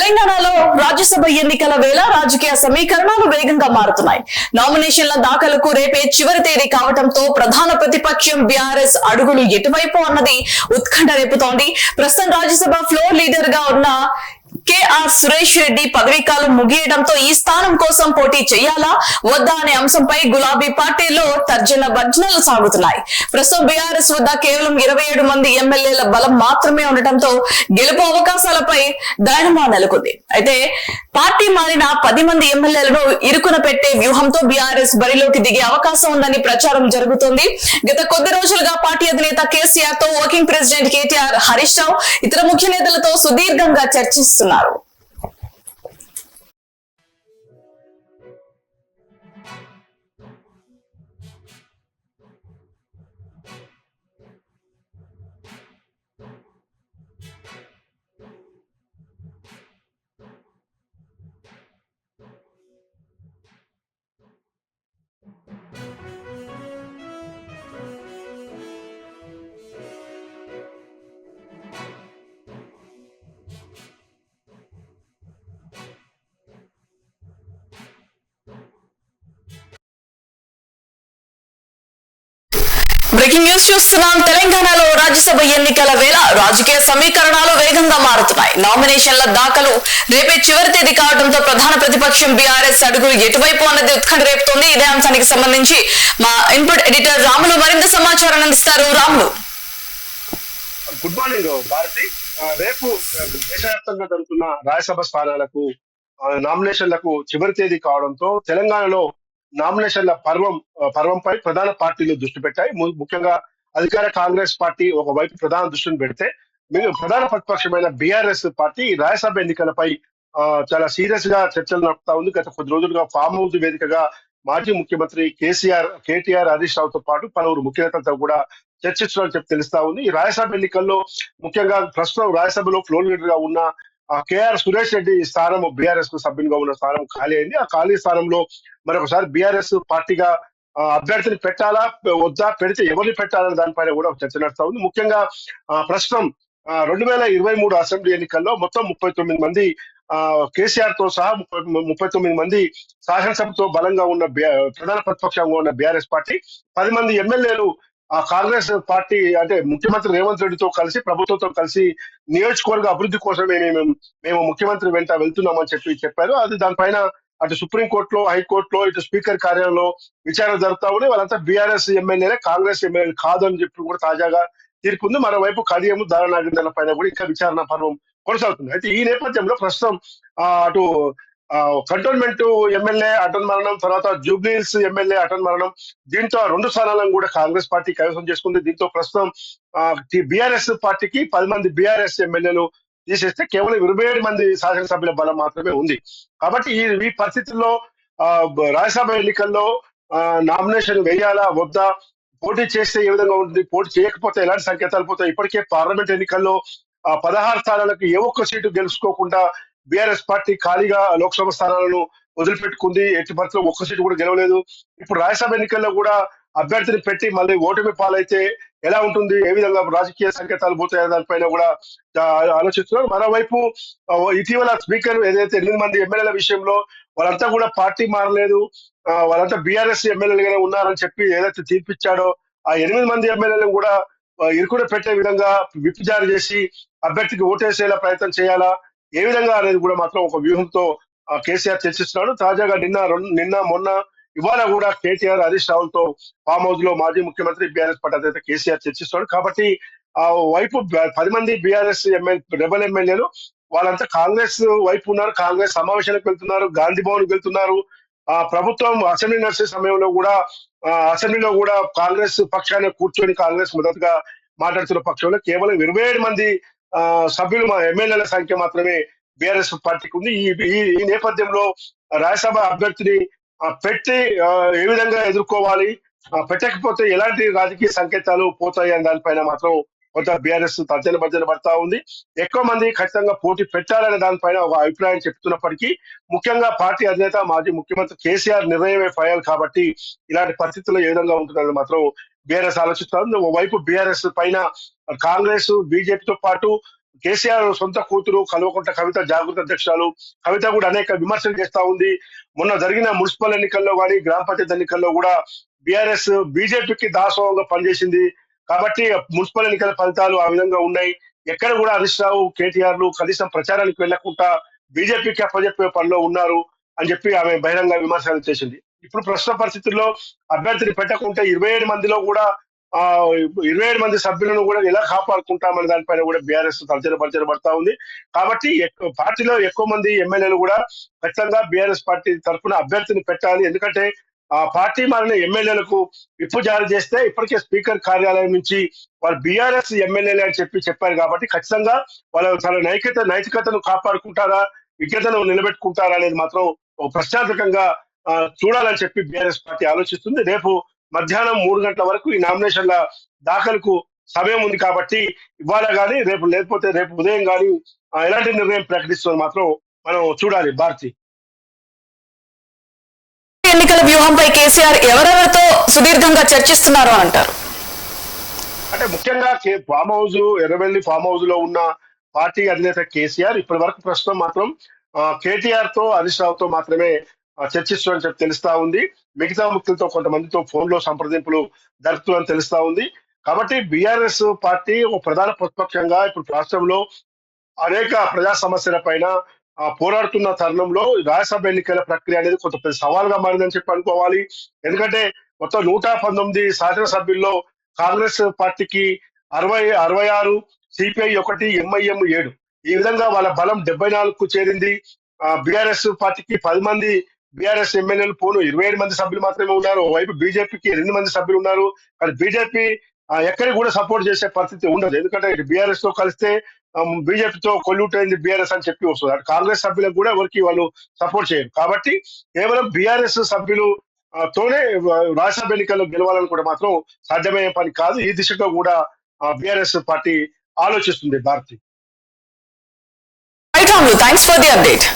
తెలంగాణలో రాజ్యసభ ఎన్నికల వేళ రాజకీయ సమీకరణాలు వేగంగా మారుతున్నాయి. నామినేషన్ల దాఖలకు రేపే చివరి తేదీ కావడంతో ప్రధాన ప్రతిపక్షం బీఆర్ఎస్ అడుగులు ఎటువైపు అన్నది ఉత్కంఠ రేపుతోంది. ప్రస్తుతం రాజ్యసభ ఫ్లోర్ లీడర్ గా ఉన్న కేఆర్ సురేష్ రెడ్డి పదవీకాలం ముగియడంతో ఈ స్థానం కోసం పోటీ చేయాలా వద్దా అనే అంశంపై గులాబీ పార్టీలో తర్జన భర్జనలు సాగుతున్నాయి. ప్రస్తుతం బీఆర్ఎస్ వద్ద కేవలం 27 మంది ఎమ్మెల్యేల బలం మాత్రమే ఉండటంతో గెలుపు అవకాశాలపై దయనమా నెలకొంది. అయితే పార్టీ మారిన 10 మంది ఎమ్మెల్యేలను ఇరుకున పెట్టే వ్యూహంతో బీఆర్ఎస్ బరిలోకి దిగే అవకాశం ఉందని ప్రచారం జరుగుతోంది. గత కొద్ది రోజులుగా పార్టీ అధినేత కేసీఆర్ తో వర్కింగ్ ప్రెసిడెంట్ కేటీఆర్, హరీష్ రావు ఇతర ముఖ్య నేతలతో సుదీర్ఘంగా చర్చిస్తున్నారు. బ్రేకింగ్ న్యూస్ చూస్తున్నాం. తెలంగాణలో రాజ్యసభ ఎన్నికల వేళ రాజకీయ సమీకరణాలు వేగంగా మారుతున్నాయి. నామినేషన్ల దాఖలు రేపే చివరి తేదీ కావడంతో ప్రధాన ప్రతిపక్షం బీఆర్ఎస్ అడుగులు ఎటువైపు అన్నది ఉత్కంఠ రేపుతోంది. ఇదే అంశానికి సంబంధించి మా ఇన్పుట్ ఎడిటర్ రాములు మరింత సమాచారం అందిస్తారు. Ramulu, good morning Bharati. రేపు దేశవ్యాప్తంగా జరుగుతున్న రాజ్యసభ స్థానాలకు నామినేషన్లకు చివరి తేదీ కావడంతో తెలంగాణలో నామినేషన్ల పర్వంపై ప్రధాన పార్టీలు దృష్టి పెట్టాయి. ముఖ్యంగా అధికార కాంగ్రెస్ పార్టీ ఒకవైపు ప్రధాన దృష్టిని పెడితే, ప్రధాన ప్రతిపక్షమైన బీఆర్ఎస్ పార్టీ రాజ్యసభ ఎన్నికలపై చాలా సీరియస్ గా చర్చలు నడుపుతా ఉంది. గత కొద్ది రోజులుగా ఫామ్ హౌస్ వేదికగా మాజీ ముఖ్యమంత్రి కేటీఆర్, హరీష్ రావుతో పాటు పలువురు ముఖ్య నేతలతో కూడా చర్చించడం చెప్పి తెలుస్తా ఉంది. ఈ రాజ్యసభ ఎన్నికల్లో ముఖ్యంగా ప్రస్తుతం రాజ్యసభలో ఫ్లోర్ లీడర్ గా ఉన్న కేఆర్ సురేష్ రెడ్డి స్థానం బీఆర్ఎస్ కు సభ్యునిగా ఉన్న స్థానం ఖాళీ అయింది. ఆ ఖాళీ స్థానంలో మరొకసారి బీఆర్ఎస్ పార్టీగా అభ్యర్థిని పెట్టాలా వద్దా, పెడితే ఎవరిని పెట్టాలనే దానిపైన కూడా చర్చ నడుస్తా ఉంది. ముఖ్యంగా ప్రస్తుతం 2023 అసెంబ్లీ ఎన్నికల్లో మొత్తం 39 మంది కేసీఆర్ తో సహా 39 మంది శాసనసభతో బలంగా ఉన్న ప్రధాన ప్రతిపక్షంగా ఉన్న బీఆర్ఎస్ పార్టీ 10 మంది ఎమ్మెల్యేలు కాంగ్రెస్ పార్టీ అంటే ముఖ్యమంత్రి రేవంత్ రెడ్డితో కలిసి, ప్రభుత్వంతో కలిసి నియోజకవర్గ అభివృద్ధి కోసమే మేము ముఖ్యమంత్రి వెంట వెళ్తున్నామని చెప్పారు. అది దానిపైన అటు సుప్రీంకోర్టులో, హైకోర్టులో, ఇటు స్పీకర్ కార్యాలయంలో విచారణ జరుగుతా ఉన్నాయి. వాళ్ళంతా బీఆర్ఎస్ ఎమ్మెల్యేలే, కాంగ్రెస్ ఎమ్మెల్యే కాదు అని చెప్పి కూడా తాజాగా తీర్పు ఉంది. మరోవైపు కడియం, దారా నాగేంద్రల పైన కూడా ఇంకా విచారణ పర్వం కొనసాగుతుంది. అయితే ఈ నేపథ్యంలో ప్రస్తుతం అటు కంటోన్మెంట్ ఎమ్మెల్యే అటన్ మరణం, తర్వాత జూబ్లీహిల్స్ ఎమ్మెల్యే అటన్ మరణం, దీంతో 2 స్థానాలను కూడా కాంగ్రెస్ పార్టీ కైవసం చేసుకుంది. దీంతో ప్రస్తుతం బీఆర్ఎస్ పార్టీకి 10 మంది బీఆర్ఎస్ ఎమ్మెల్యేలు తీసేస్తే కేవలం 27 మంది శాసనసభ్యుల బలం మాత్రమే ఉంది. కాబట్టి ఈ పరిస్థితుల్లో రాజ్యసభ ఎన్నికల్లో నామినేషన్ వేయాలా వద్దా, పోటీ చేస్తే ఏ విధంగా ఉంటుంది, పోటీ చేయకపోతే ఎలాంటి సంకేతాలు పోతాయి. ఇప్పటికే పార్లమెంట్ ఎన్నికల్లో 16 స్థానాలకు ఏ ఒక్క సీటు గెలుచుకోకుండా బీఆర్ఎస్ పార్టీ ఖాళీగా లోక్సభ స్థానాలను వదిలిపెట్టుకుంది. ఎట్టి పరిస్థితుల్లో ఒక్క సీటు కూడా గెలవలేదు. ఇప్పుడు రాజ్యసభ ఎన్నికల్లో కూడా అభ్యర్థిని పెట్టి మళ్ళీ ఓటమి పాలైతే ఎలా ఉంటుంది, ఏ విధంగా రాజకీయ సంకేతాలు పోతాయనే దానిపైన కూడా ఆలోచిస్తున్నారు. మరోవైపు ఇటీవల స్పీకర్ ఏదైతే 8 మంది ఎమ్మెల్యేల విషయంలో వాళ్ళంతా కూడా పార్టీ మారలేదు, వాళ్ళంతా బీఆర్ఎస్ ఎమ్మెల్యేలుగానే ఉన్నారని చెప్పి ఏదైతే తీర్పిచ్చాడో ఆ 8 మంది ఎమ్మెల్యేలను కూడా ఇరుకుడ పెట్టే విధంగా విప్ జారీ చేసి అభ్యర్థికి ఓటేసేలా ప్రయత్నం చేయాలా, ఏ విధంగా అనేది కూడా మాత్రం ఒక వ్యూహంతో కేసీఆర్ చర్చిస్తున్నాడు. తాజాగా నిన్న మొన్న ఇవాళ కూడా కేటీఆర్, హరీష్ రావులతో ఫామ్ హౌస్ లో మాజీ ముఖ్యమంత్రి బీఆర్ఎస్ పార్టీ అధినేత కేసీఆర్ చర్చిస్తున్నాడు. కాబట్టి ఆ వైపు 10 మంది బీఆర్ఎస్ రెబల్ ఎమ్మెల్యేలు వాళ్ళంతా కాంగ్రెస్ వైపు ఉన్నారు. కాంగ్రెస్ సమావేశానికి వెళ్తున్నారు, గాంధీ భవన్ వెళ్తున్నారు. ప్రభుత్వం అసెంబ్లీ నడిచే సమయంలో కూడా అసెంబ్లీలో కూడా కాంగ్రెస్ పక్షాన్ని కూర్చొని కాంగ్రెస్ మొదటగా మాట్లాడుతున్న పక్షంలో కేవలం 27 మంది సభ్యులు ఎమ్మెల్యేల సంఖ్య మాత్రమే బీఆర్ఎస్ పార్టీకి ఉంది. ఈ నేపథ్యంలో రాజ్యసభ అభ్యర్థిని పెట్టి ఏ విధంగా ఎదుర్కోవాలి, పెట్టకపోతే ఎలాంటి రాజకీయ సంకేతాలు పోతాయి అనే దానిపైన మాత్రం కొంత బీఆర్ఎస్ తర్జన భర్జన పడతా ఉంది. ఎక్కువ మంది ఖచ్చితంగా పోటీ పెట్టాలనే దానిపైన ఒక అభిప్రాయం చెప్తున్నప్పటికీ ముఖ్యంగా పార్టీ అధినేత మాజీ ముఖ్యమంత్రి కేసీఆర్ నిర్ణయమే ఫైనల్ కాబట్టి ఇలాంటి పరిస్థితుల్లో ఏ విధంగా ఉంటుందని మాత్రం బీఆర్ఎస్ ఆలోచిస్తా ఉంది. ఓవైపు బీఆర్ఎస్ పైన కాంగ్రెస్, బీజేపీతో పాటు కేసీఆర్ సొంత కూతురు కల్వకుంట్ల కవిత జాగృత అధ్యక్షురాలు. కవిత కూడా అనేక విమర్శలు చేస్తా ఉంది. మొన్న జరిగిన మున్సిపల్ ఎన్నికల్లో కానీ గ్రామ పంచాయతీ ఎన్నికల్లో కూడా బీఆర్ఎస్ బీజేపీకి దాసోహంగా పనిచేసింది. కాబట్టి మున్సిపల్ ఎన్నికల ఫలితాలు ఆ విధంగా ఉన్నాయి. ఎక్కడ కూడా హరీష్ రావు కేటీఆర్లు కనీసం ప్రచారానికి వెళ్లకుండా బీజేపీకి అప్పచెప్పే పనిలో ఉన్నారు అని చెప్పి ఆమె బహిరంగ విమర్శలు చేసింది. ఇప్పుడు ప్రస్తుత పరిస్థితుల్లో అభ్యర్థిని పెట్టకుంటే 27 మందిలో కూడా 27 మంది సభ్యులను కూడా ఎలా కాపాడుకుంటామనే దానిపైన కూడా బీఆర్ఎస్ పడతా ఉంది. కాబట్టి పార్టీలో ఎక్కువ మంది ఎమ్మెల్యేలు కూడా ఖచ్చితంగా బీఆర్ఎస్ పార్టీ తరఫున అభ్యర్థిని పెట్టాలి. ఎందుకంటే ఆ పార్టీ మారిన ఎమ్మెల్యేలకు విప్పు జారీ చేస్తే ఇప్పటికే స్పీకర్ కార్యాలయం నుంచి వాళ్ళు బీఆర్ఎస్ ఎమ్మెల్యేలు అని చెప్పారు. కాబట్టి ఖచ్చితంగా వాళ్ళ తన నైతికతను కాపాడుకుంటారా, విజ్ఞతను నిలబెట్టుకుంటారా అనేది మాత్రం ఒక ప్రశ్నార్థకంగా చూడాలని చెప్పి బీఆర్ఎస్ పార్టీ ఆలోచిస్తుంది. రేపు మధ్యాహ్నం 3 గంటల వరకు ఈ నామినేషన్ల దాఖలకు సమయం ఉంది. కాబట్టి ఇవాళ కానీ లేకపోతే రేపు ఉదయం కానీ ఎలాంటి నిర్ణయం ప్రకటిస్తుందని మాత్రం మనం చూడాలి. భారతి, ఎన్నికల వ్యూహంపై కేసీఆర్ ఎవరెవరితో సుదీర్ఘంగా చర్చిస్తున్నారు అంటారు? అంటే ముఖ్యంగా farm house Erravelli farm house లో ఉన్న పార్టీ అధినేత కేసీఆర్ ఇప్పటి వరకు ప్రస్తుతం మాత్రం కేటీఆర్ తో హరీష్ రావుతో మాత్రమే చర్చిస్తున్నారని చెప్పి తెలుస్తా ఉంది. మిగతా ముఖ్యులతో కొంతమందితో ఫోన్ లో సంప్రదింపులు జరుపుతున్నారని తెలుస్తా ఉంది. కాబట్టి బీఆర్ఎస్ పార్టీ ఒక ప్రధాన ప్రతిపక్షంగా ఇప్పుడు రాష్ట్రంలో అనేక ప్రజా సమస్యల పైన పోరాడుతున్న తరుణంలో రాజ్యసభ ఎన్నికల ప్రక్రియ అనేది కొంత పెద్ద సవాల్గా మారిందని చెప్పి అనుకోవాలి. ఎందుకంటే మొత్తం 119 శాసనసభ్యుల్లో కాంగ్రెస్ పార్టీకి 66, సిపిఐ 1, ఎంఐఎం 7, ఈ విధంగా వాళ్ళ బలం 74కు చేరింది. బీఆర్ఎస్ పార్టీకి 10 మంది బీఆర్ఎస్ ఎమ్మెల్యేలు పోను 27 మంది సభ్యులు మాత్రమే ఉన్నారు. వైపు బీజేపీకి 2 మంది సభ్యులు ఉన్నారు. కానీ బీజేపీ ఎక్కడికి కూడా సపోర్ట్ చేసే పరిస్థితి ఉండదు. ఎందుకంటే బీఆర్ఎస్ తో కలిస్తే బీజేపీతో కొల్యూట్ అయింది బీఆర్ఎస్ అని చెప్పి వస్తుంది. అటు కాంగ్రెస్ సభ్యులకు కూడా ఎవరికి వాళ్ళు సపోర్ట్ చేయరు. కాబట్టి కేవలం బీఆర్ఎస్ సభ్యులు తోనే రాజ్యసభ ఎన్నికల్లో గెలవాలని కూడా మాత్రం సాధ్యమయ్యే పని కాదు. ఈ దిశగా కూడా బీఆర్ఎస్ పార్టీ ఆలోచిస్తుంది. Bharati, thanks for the update.